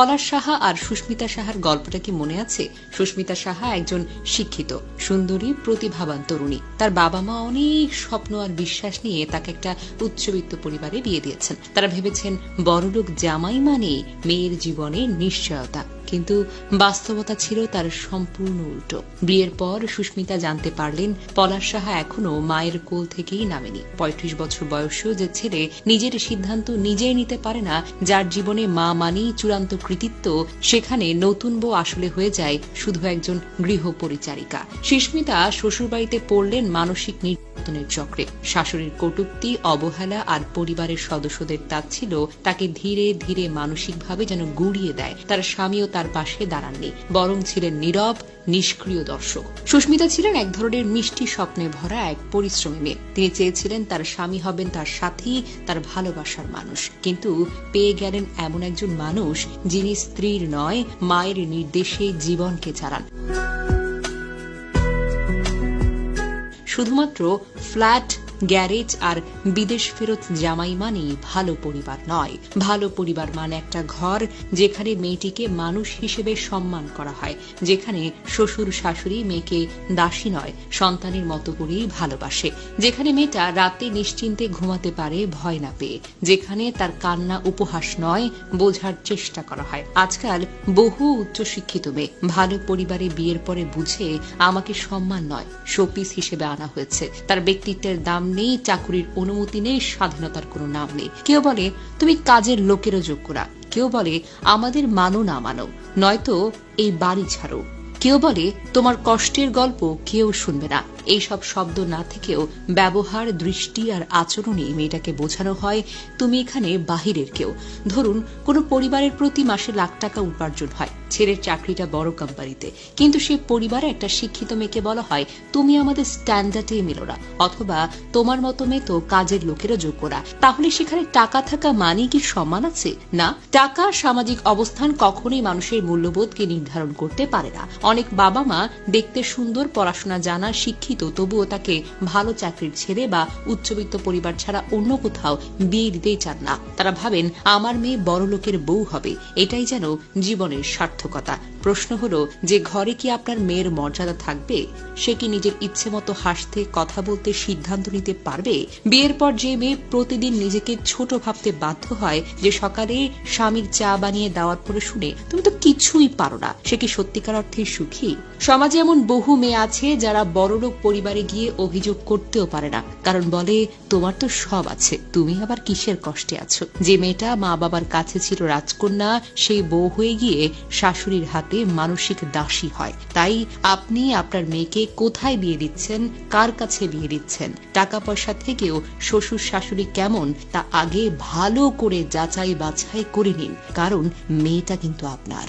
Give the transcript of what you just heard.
পলাশ সাহা আর সুস্মিতা সাহার গল্পটা কি মনে আছে? সুস্মিতা সাহা একজন শিক্ষিত, সুন্দরী, প্রতিভাবান তরুণী। তার বাবা মা অনেক স্বপ্ন আর বিশ্বাস নিয়ে তাকে একটা উচ্চবিত্ত পরিবারে বিয়ে দিয়েছেন। তারা ভেবেছেন বড়লোক জামাই মানে মেয়ের জীবনে নিশ্চয়তা, কিন্তু বাস্তবতা ছিল তার সম্পূর্ণ উল্টো। বিয়ের পর সুস্মিতা জানতে পারলেন পলাশ সাহা এখনো মায়ের কোল থেকেই নামেনি। ৩৫ বছর বয়সেও যে ছেলে নিজের সিদ্ধান্ত নিজেই নিতে পারে না, যার জীবনে মা মানেই চূড়ান্ত কৃতিত্ব, সেখানে নতুন বউ আসলে হয়ে যায় শুধু একজন গৃহ পরিচারিকা। সুস্মিতা শ্বশুরবাড়িতে পড়লেন মানসিক নির্যাতনের চক্রে। শাশুড়ির কটূক্তি, অবহেলা আর পরিবারের সদস্যদের তাচ্ছিল্য তাকে ধীরে ধীরে মানসিকভাবে যেন গুড়িয়ে দেয়। তার স্বামীও তার পাশে দাঁড়াননি, বরং ছিলেন নীরব, নিষ্ক্রিয় দর্শক। সুস্মিতা ছিলেন এক ধরনের মিষ্টি স্বপ্নে ভরা এক পরিশ্রমী মেয়ে। তিনি চেয়েছিলেন তার স্বামী হবেন তার সাথী, তার ভালোবাসার মানুষ, কিন্তু পেয়ে গেলেন এমন একজন মানুষ যিনি স্ত্রীর নয়, মায়ের নির্দেশে জীবনকে চালান। শুধুমাত্র ফ্ল্যাট, গ্যারেজ আর বিদেশ ফেরত জামাই মানেই ভালো পরিবার নয়। ভালো পরিবার মানে একটা ঘর যেখানে মেয়েটিকে মানুষ হিসেবে সম্মান করা হয়, যেখানে শ্বশুর শাশুড়ি মেয়েকে দাসী নয়, সন্তানের মতো করেই ভালোবাসে, যেখানে মেয়েটা রাতে নিশ্চিন্তে ঘুমাতে পারে ভয় না পেয়ে, যেখানে তার কান্না উপহাস নয়, বোঝার চেষ্টা করা হয়। আজকাল বহু উচ্চশিক্ষিত মেয়ে ভালো পরিবারে বিয়ের পরে বুঝে আমাকে সম্মান নয়, শোপিস হিসেবে আনা হয়েছে। তার ব্যক্তিত্বের দাম নেই, চাকুরির অনুমতি নেই, স্বাধীনতার কোনো নাম নেই। কেউ বলে তুমি কাজের লোকেরও যোগ্য না, কেউ বলে আমাদের মানো না মানো, নয়তো এই বাড়ি ছাড়ো। কেউ বলে তোমার কষ্টের গল্প কেউ শুনবে না। এইসব শব্দ না থেকেও ব্যবহার, দৃষ্টি আর আচরণে মেয়েটাকে বোঝানো হয় তুমি এখানে বাহিরের কেউ। ধরুন কোনো পরিবারের প্রতি মাসে লাখ টাকা উপার্জন হয়, ছেলের চাকরিটা বড় কোম্পানিতে, কিন্তু সে পরিবারে একটা শিক্ষিত মেয়েকে বলা হয় তুমি আমাদের স্ট্যান্ডার্ডে মেলো না, অথবা তোমার মতো মেয়ে তো কাজের লোকেরও যোগ্য না। তাহলে সেখানে টাকা থাকা মানে কি সম্মান আছে? না, টাকা, সামাজিক অবস্থান কখনোই মানুষের মূল্যবোধকে নির্ধারণ করতে পারে না। অনেক বাবা মা দেখতে সুন্দর, পড়াশোনা জানা, শিক্ষিত, তবুও তাকে ভালো চাকরির ছেলে বা উচ্চবিত্ত পরিবার ছাড়া অন্য কোথাও বিয়ে দিতেই চান না। তারা ভাবেন আমার মেয়ে বড় লোকের বউ হবে, এটাই যেন জীবনের সার্থকতা। প্রশ্ন হলো, যে ঘরে কি আপনার মেয়ের মর্যাদা থাকবে? সে কি নিজের ইচ্ছে মতো হাসতে, কথা বলতে, সিদ্ধান্ত নিতে পারবে? বিয়ের পর যে মেয়ে প্রতিদিন নিজেকে ছোট ভাবতে বাধ্য হয়, যে সকালে স্বামীর চা বানিয়ে দেওয়ার পরে শুনে তুমি তো কিছুই পারো না, সে কি সত্যিকার অর্থে সুখী? সমাজে এমন বহু মেয়ে আছে যারা বড়লোক পরিবারে গিয়ে অভিযোগ করতেও পারে না, কারণ বলে তোমার তো সব আছে, তুমি আবার কিসের কষ্টে আছো। যে মেয়েটা মা বাবার কাছে ছিল রাজকন্যা, সেই বউ হয়ে গিয়ে শাশুড়ির হাতে মানসিক দাসী হয়। তাই আপনি আপনার মেয়েকে কোথায় বিয়ে দিচ্ছেন, কার কাছে বিয়ে দিচ্ছেন, টাকা পয়সা থেকেও শ্বশুর শাশুড়ি কেমন তা আগে ভালো করে যাচাই বাছাই করে নিন, কারণ মেয়েটা কিন্তু আপনার।